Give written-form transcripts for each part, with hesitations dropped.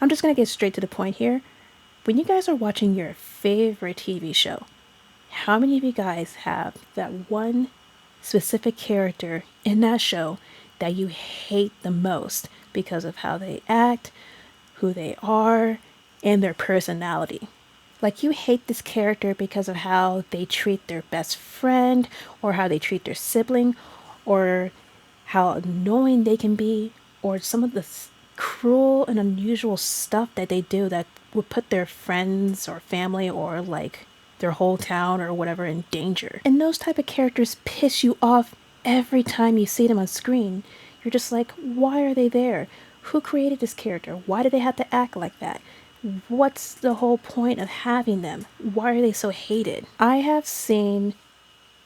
I'm just gonna get straight to the point here. When you guys are watching your favorite TV show, how many of you guys have that one specific character in that show that you hate the most because of how they act, who they are, and their personality? Like, you hate this character because of how they treat their best friend, or how they treat their sibling, or how annoying they can be, or some of the cruel and unusual stuff that they do that would put their friends or family or like their whole town or whatever in danger. And those type of characters piss you off every time you see them on screen. You're just like, why are they there? Who created this character? Why do they have to act like that? What's the whole point of having them? Why are they so hated? I have seen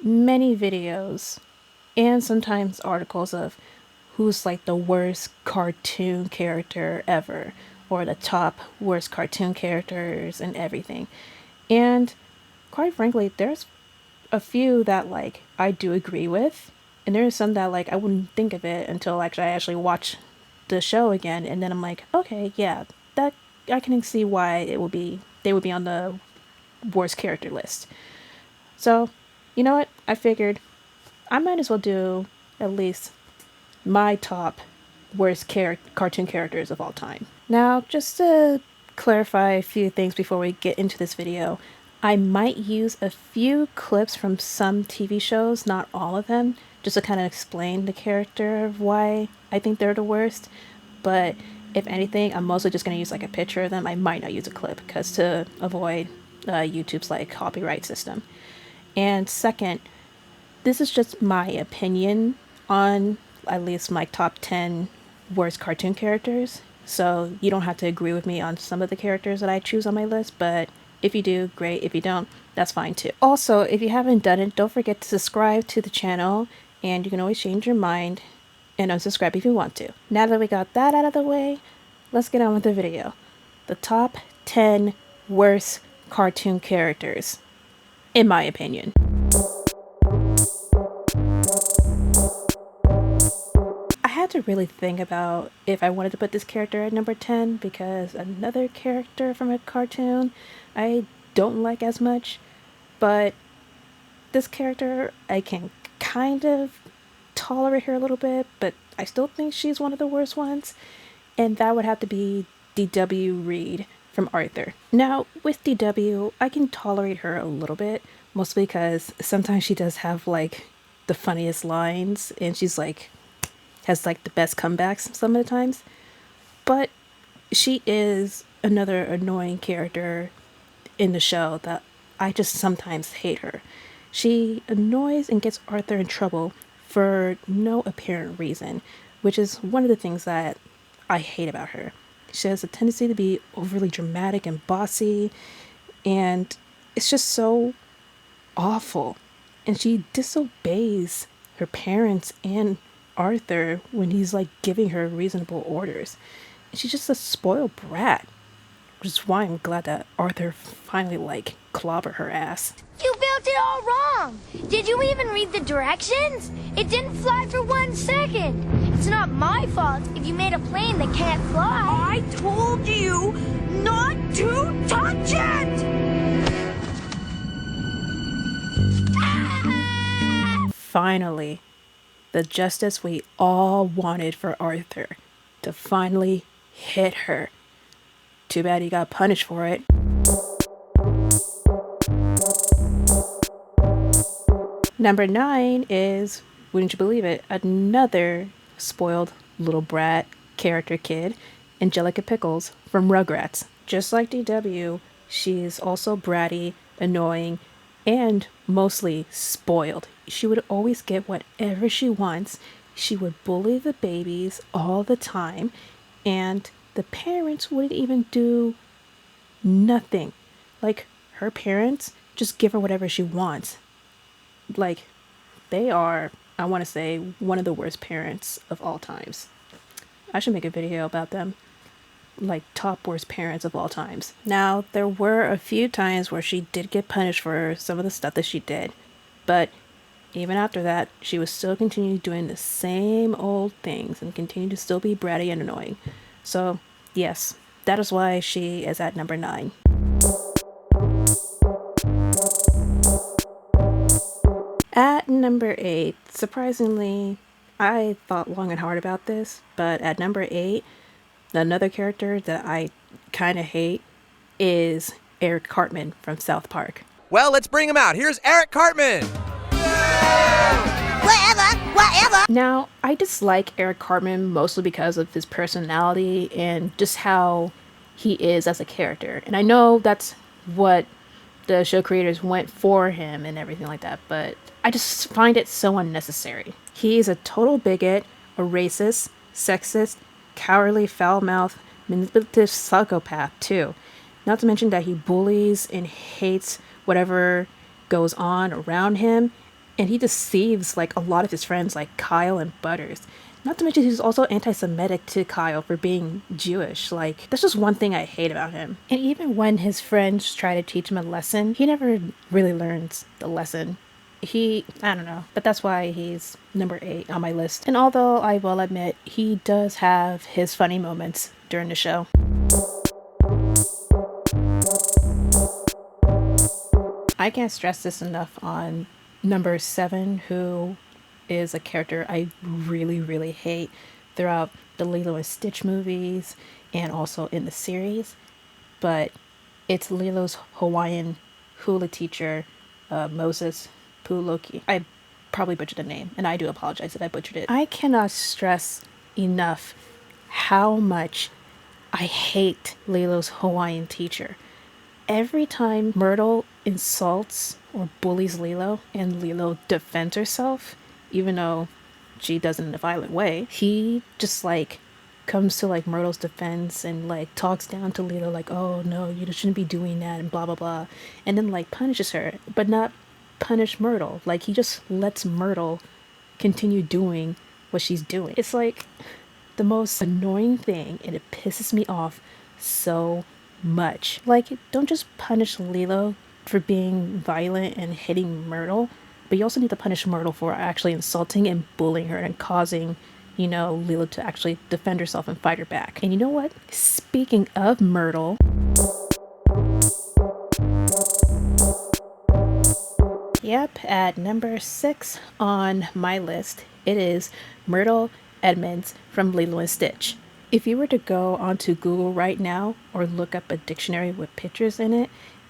many videos and sometimes articles of who's like the worst cartoon character ever, or the top worst cartoon characters and everything. And quite frankly, there's a few that like I do agree with, and there's some that like I wouldn't think of it until I actually watch the show again, and then I'm like, okay, yeah, that I can see why they would be on the worst character list. So, you know what? I figured I might as well do at least my top worst cartoon characters of all time. Now, just to clarify a few things before we get into this video, I might use a few clips from some TV shows, not all of them, just to kind of explain the character of why I think they're the worst. But if anything, I'm mostly just going to use like a picture of them. I might not use a clip because to avoid YouTube's like copyright system. And second, this is just my opinion on at least my top 10 worst cartoon characters. So you don't have to agree with me on some of the characters that I choose on my list, but if you do, great. If you don't, that's fine too. Also, if you haven't done it, don't forget to subscribe to the channel, and you can always change your mind and unsubscribe if you want to. Now that we got that out of the way, let's get on with the video. The top 10 worst cartoon characters, in my opinion. I had to really think about if I wanted to put this character at number 10, because another character from a cartoon I don't like as much, but this character I can kind of tolerate her a little bit, but I still think she's one of the worst ones, and that would have to be D.W. Reed from Arthur. Now, with D.W., I can tolerate her a little bit, mostly because sometimes she does have like the funniest lines, and she's like has like the best comebacks some of the times. But she is another annoying character in the show that I just sometimes hate her. She annoys and gets Arthur in trouble for no apparent reason, which is one of the things that I hate about her. She has a tendency to be overly dramatic and bossy, and it's just so awful. And she disobeys her parents and Arthur when he's like giving her reasonable orders. And she's just a spoiled brat, which is why I'm glad that Arthur finally like clobbered her ass. You built it all wrong. Did you even read the directions? It didn't fly for 1 second. It's not my fault if you made a plane that can't fly. I told you not to touch it! Finally, the justice we all wanted for Arthur to finally hit her. Too bad he got punished for it. Number 9 is, wouldn't you believe it, another spoiled little brat character kid, Angelica Pickles from Rugrats. Just like DW, she's also bratty, annoying, and mostly spoiled. She would always get whatever she wants. She would bully the babies all the time, and the parents wouldn't even do nothing. Like, her parents just give her whatever she wants. Like, they are, I want to say, one of the worst parents of all times. I should make a video about them. Like, top worst parents of all times. Now, there were a few times where she did get punished for some of the stuff that she did, but even after that, she was still continuing doing the same old things and continued to still be bratty and annoying. So, yes, that is why she is at number 9. At number 8, surprisingly, I thought long and hard about this, but at number 8, another character that I kind of hate is Eric Cartman from South Park. Well, let's bring him out. Here's Eric Cartman. Whatever. Now, I dislike Eric Cartman mostly because of his personality and just how he is as a character. And I know that's what the show creators went for him and everything like that, but I just find it so unnecessary. He's a total bigot, a racist, sexist, cowardly, foul-mouthed, manipulative psychopath too. Not to mention that he bullies and hates whatever goes on around him, and he deceives like a lot of his friends like Kyle and Butters. Not to mention he's also anti-Semitic to Kyle for being Jewish. Like, that's just one thing I hate about him. And even when his friends try to teach him a lesson, he never really learns the lesson. I don't know, but that's why he's number 8 on my list. And although I will admit, he does have his funny moments during the show. I can't stress this enough on number 7, who is a character I really, really hate throughout the Lilo and Stitch movies and also in the series. But it's Lilo's Hawaiian hula teacher, Moses Puli. I probably butchered the name, and I do apologize if I butchered it. I cannot stress enough how much I hate Lilo's Hawaiian teacher. Every time Myrtle insults or bullies Lilo and Lilo defends herself, even though she does it in a violent way, he just like comes to like Myrtle's defense and like talks down to Lilo like, oh no, you shouldn't be doing that and blah blah blah, and then like punishes her, but not punish Myrtle. Like, he just lets Myrtle continue doing what she's doing. It's like the most annoying thing, and it pisses me off so much. Like, don't just punish Lilo for being violent and hitting Myrtle, but you also need to punish Myrtle for actually insulting and bullying her and causing, you know, Lilo to actually defend herself and fight her back. And you know what? Speaking of Myrtle, yep, at number 6 on my list, it is Myrtle Edmonds from Lilo and Stitch. If you were to go onto Google right now or look up a dictionary with pictures in it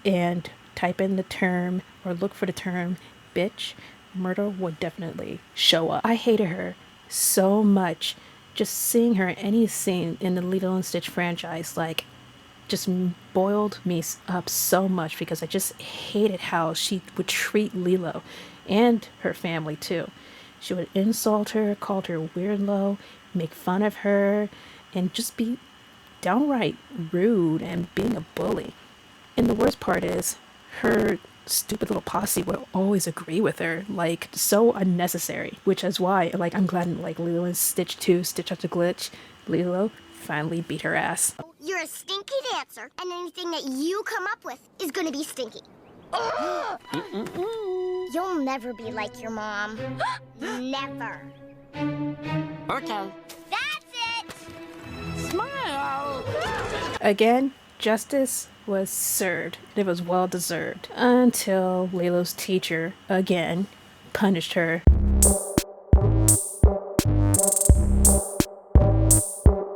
and type in the term or look for the term bitch, Myrtle would definitely show up. I hated her so much. Just seeing her in any scene in the Lilo and Stitch franchise, like, just boiled me up so much because I just hated how she would treat Lilo and her family too. She would insult her, call her weirdo, make fun of her, and just be downright rude and being a bully. And the worst part is, her stupid little posse would always agree with her, like, so unnecessary. Which is why, like, I'm glad like Lilo and Stitch 2, Stitch After Glitch, Lilo finally beat her ass. You're a stinky dancer, and anything that you come up with is gonna be stinky. You'll never be like your mom. Never. Okay. That's it! Smile. Again, justice was served. It was well deserved. Until Lilo's teacher, again, punished her.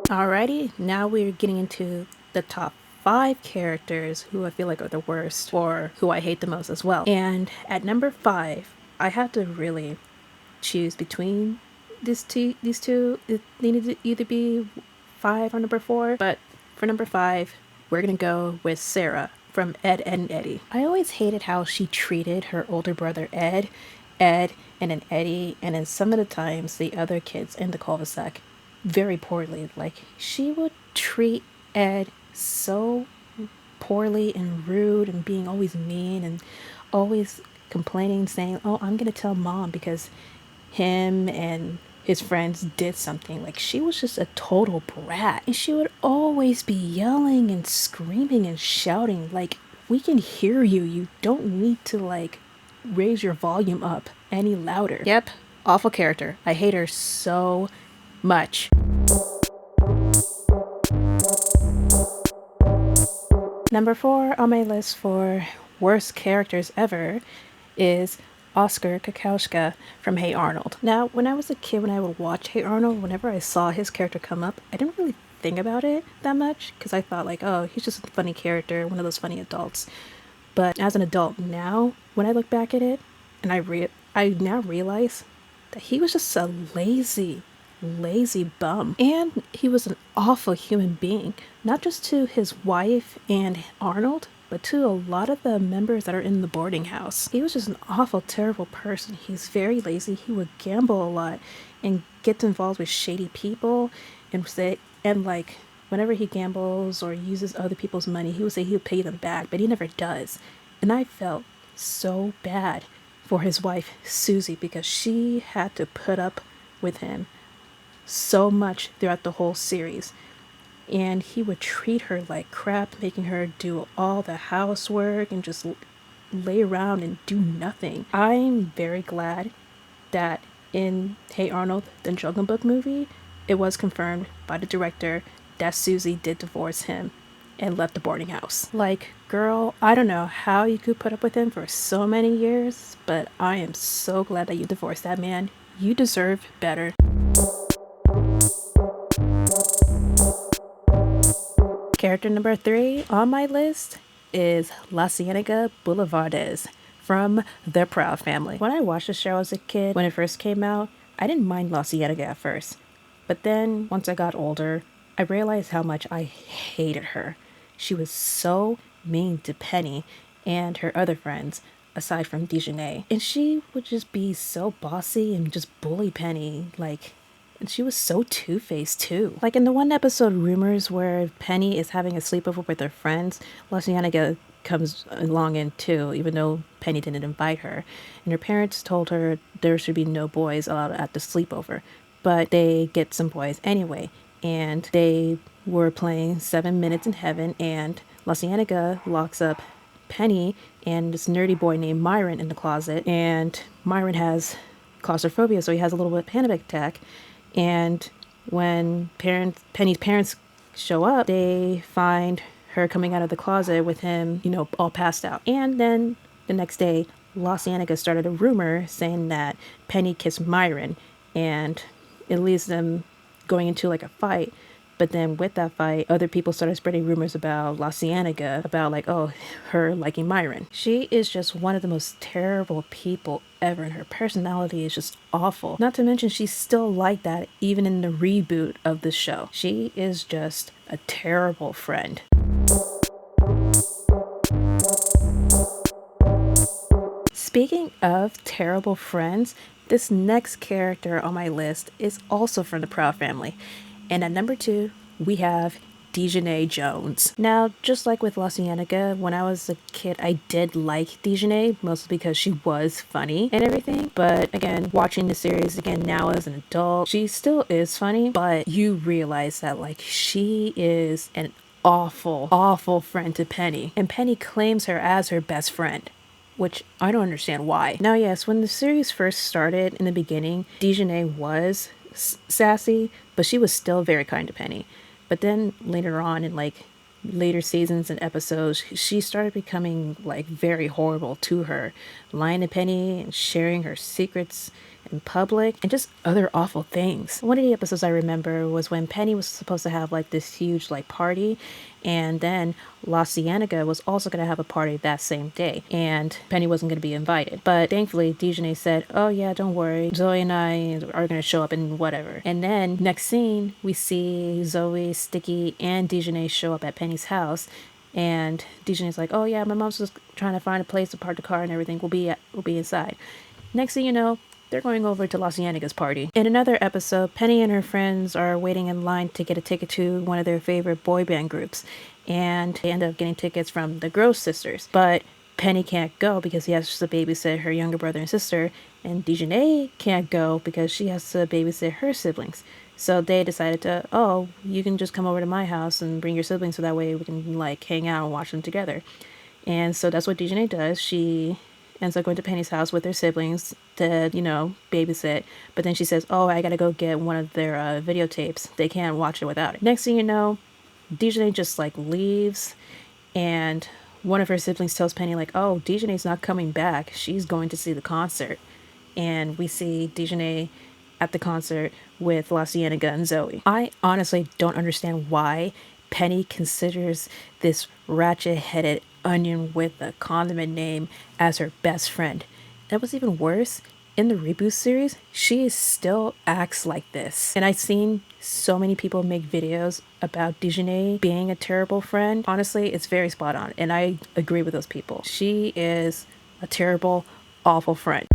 Alrighty, now we're getting into the top 5 characters who I feel like are the worst, or who I hate the most as well. And at number 5, I have to really choose between these two. It needed to either be 5 or number 4, but for number 5, we're gonna go with Sarah from Ed, Edd and Eddy. I always hated how she treated her older brother Ed, and then Eddie, and then some of the times the other kids in the cul-de-sac very poorly. Like, she would treat Ed so poorly and rude and being always mean and always complaining, saying, oh, I'm gonna tell mom because him and his friends did something. Like, she was just a total brat, and she would always be yelling and screaming and shouting. Like, we can hear you, you don't need to like raise your volume up any louder. Yep, awful character. I hate her so much. Number 4 on my list for worst characters ever is Oscar Kakowska from Hey Arnold. Now, when I was a kid, when I would watch Hey Arnold, whenever I saw his character come up, I didn't really think about it that much because I thought like, oh, he's just a funny character, one of those funny adults. But as an adult now, when I look back at it, and I now realize that he was just a lazy bum. And he was an awful human being, not just to his wife and Arnold, but to a lot of the members that are in the boarding house. He was just an awful, terrible person. He's very lazy. He would gamble a lot and gets involved with shady people and like whenever he gambles or uses other people's money, he would say he'll pay them back, but he never does. And I felt so bad for his wife, Susie, because she had to put up with him so much throughout the whole series. And he would treat her like crap, making her do all the housework and just lay around and do nothing. I'm very glad that in Hey Arnold, the Jungle Book movie, it was confirmed by the director that Susie did divorce him and left the boarding house. Like, girl, I don't know how you could put up with him for so many years, but I am so glad that you divorced that man. You deserve better. Character number 3 on my list is Lasa Boulevardez from The Proud Family. When I watched the show as a kid, when it first came out, I didn't mind Lasa at first. But then, once I got older, I realized how much I hated her. She was so mean to Penny and her other friends, aside from Dejanay. And she would just be so bossy and just bully Penny, and she was so two-faced too. Like in the one episode Rumors where Penny is having a sleepover with her friends, Lasa comes along in too, even though Penny didn't invite her. And her parents told her there should be no boys allowed at the sleepover. But they get some boys anyway. And they were playing 7 Minutes in Heaven, and Lasa locks up Penny and this nerdy boy named Myron in the closet. And Myron has claustrophobia, so he has a little bit of panic attack. And when Penny's parents show up, they find her coming out of the closet with him, all passed out. And then the next day, Lasa started a rumor saying that Penny kissed Myron, and it leads them going into like a fight. But then with that fight, other people started spreading rumors about Lasa, about her liking Myron. She is just one of the most terrible people ever, and her personality is just awful. Not to mention she's still like that even in the reboot of the show. She is just a terrible friend. Speaking of terrible friends, this next character on my list is also from the Proud Family. And at number 2, we have Dejanay Jones. Now, just like with Lasa, when I was a kid, I did like Dejanay, mostly because she was funny and everything. But again, watching the series again now as an adult, she still is funny, but you realize that she is an awful friend to Penny. And Penny claims her as her best friend, which I don't understand why. Now, yes, when the series first started in the beginning, Dejanay was sassy, but she was still very kind to Penny. But then later on in later seasons and episodes, she started becoming very horrible to her, lying to Penny and sharing her secrets in public and just other awful things. One of the episodes I remember was when Penny was supposed to have this huge party, and then Lasa was also going to have a party that same day, and Penny wasn't going to be invited. But thankfully Dejanay said, oh yeah, don't worry, Zoe and I are going to show up and whatever. And then next scene we see Zoe, Sticky, and Dejanay show up at Penny's house, and Dejanay's like, oh yeah, my mom's just trying to find a place to park the car and everything, we'll be inside. Next thing you know, they're going over to Lasa party. In another episode, Penny and her friends are waiting in line to get a ticket to one of their favorite boy band groups, and they end up getting tickets from the Gross sisters. But Penny can't go because he has to babysit her younger brother and sister, and Dejanay can't go because she has to babysit her siblings. So they decided to, oh, you can just come over to my house and bring your siblings so that way we can hang out and watch them together. And so that's what Dejanay does. She ends up going to Penny's house with her siblings to, babysit. But then she says, oh, I gotta go get one of their videotapes. They can't watch it without it. Next thing you know, Dejanay just leaves, and one of her siblings tells Penny like, oh, Dejanay's not coming back, she's going to see the concert. And we see Dejanay at the concert with La Cienega and Zoe. I honestly don't understand why Penny considers this ratchet-headed onion with a condiment name as her best friend. That was even worse. In the reboot series, she still acts like this. And I've seen so many people make videos about Dejanay being a terrible friend. Honestly, it's very spot on, and I agree with those people. She is a terrible, awful friend.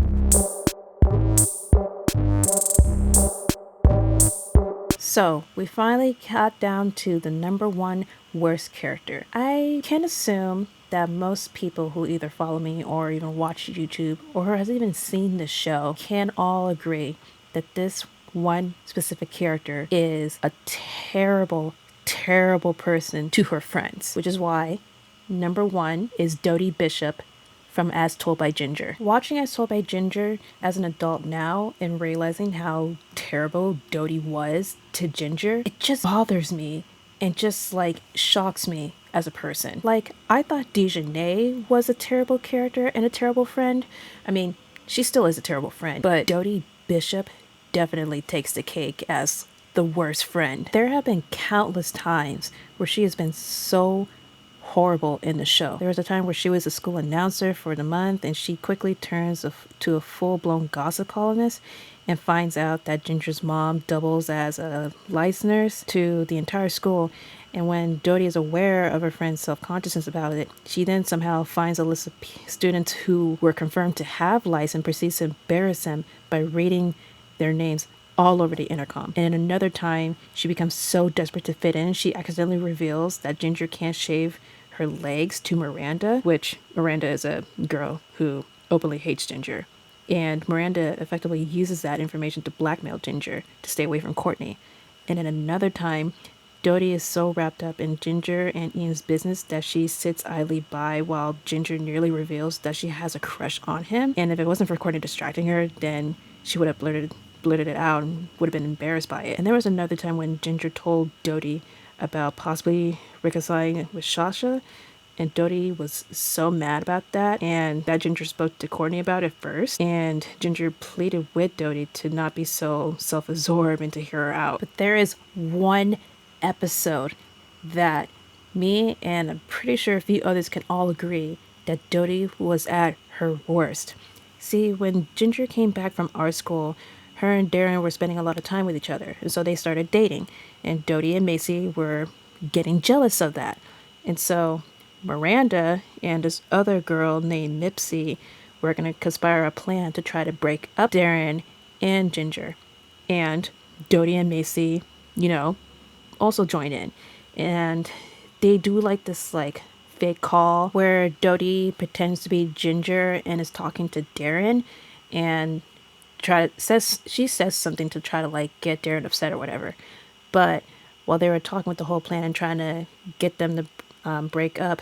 So, we finally got down to the number one worst character. I can assume that most people who either follow me or even watch YouTube or who has even seen this show can all agree that this one specific character is a terrible, terrible person to her friends. Which is why number one is Dodie Bishop from As Told by Ginger. Watching As Told by Ginger as an adult now and realizing how terrible Dodie was to Ginger, it just bothers me and just like shocks me as a person. Like, I thought Dejanay was a terrible character and a terrible friend. I mean, she still is a terrible friend, but Dodie Bishop definitely takes the cake as the worst friend. There have been countless times where she has been so horrible in the show. There was a time where she was a school announcer for the month and she quickly turns to a full-blown gossip columnist and finds out that Ginger's mom doubles as a lice nurse to the entire school. And when Dodie is aware of her friend's self-consciousness about it, she then somehow finds a list of students who were confirmed to have lice and proceeds to embarrass them by reading their names all over the intercom. And another time, she becomes so desperate to fit in, she accidentally reveals that Ginger can't shave her legs to Miranda, which Miranda is a girl who openly hates Ginger. And Miranda effectively uses that information to blackmail Ginger to stay away from Courtney. And then another time, Dodie is so wrapped up in Ginger and Ian's business that she sits idly by while Ginger nearly reveals that she has a crush on him. And if it wasn't for Courtney distracting her, then she would have blurted it out and would have been embarrassed by it. And there was another time when Ginger told Dodie about possibly reconciling with Sasha, and Dodie was so mad about that, and that Ginger spoke to Courtney about it first, and Ginger pleaded with Dodie to not be so self-absorbed and to hear her out. But there is one episode that me and I'm pretty sure a few others can all agree that Dodie was at her worst. See, when Ginger came back from art school, her and Darren were spending a lot of time with each other, and so they started dating, and Dodie and Macy were getting jealous of that. And so Miranda and this other girl named Nipsey were going to conspire a plan to try to break up Darren and Ginger. And Dodie and Macy, also join in. And they do like this fake call where Dodie pretends to be Ginger and is talking to Darren and she says something to try to get Darren upset or whatever. But while they were talking with the whole plan and trying to get them to break up,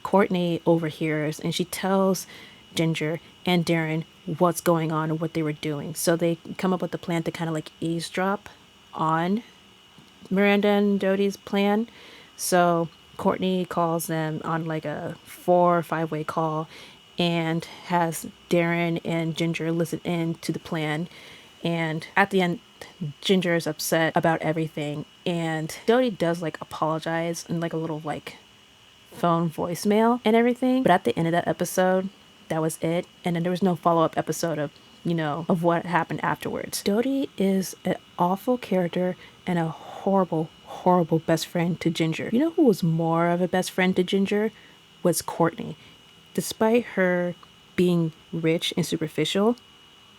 Courtney overhears and she tells Ginger and Darren what's going on and what they were doing. So they come up with the plan to kind of eavesdrop on Miranda and Dodie's plan. So Courtney calls them on a 4 or 5 way call and has Darren and Ginger listen in to the plan. And at the end, Ginger is upset about everything. And Dodie does apologize in a little phone voicemail and everything. But at the end of that episode, that was it. And then there was no follow-up episode of what happened afterwards. Dodie is an awful character and a horrible, horrible best friend to Ginger. You know who was more of a best friend to Ginger? Was Courtney. Despite her being rich and superficial,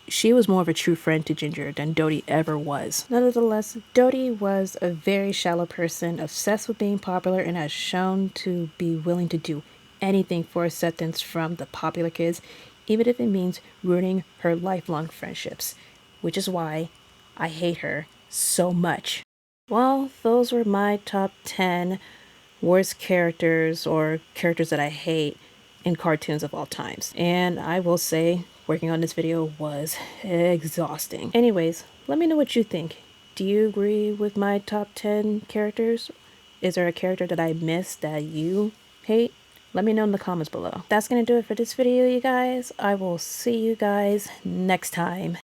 she was more of a true friend to Ginger than Dodie ever was. Nonetheless, Dodie was a very shallow person, obsessed with being popular, and has shown to be willing to do anything for acceptance from the popular kids, even if it means ruining her lifelong friendships, which is why I hate her so much. Well, those were my top 10 worst characters or characters that I hate in cartoons of all times. And I will say, working on this video was exhausting. Anyways, let me know what you think. Do you agree with my top 10 characters? Is there a character that I missed that you hate, let me know in the comments below. That's gonna do it for this video, you guys. I will see you guys next time.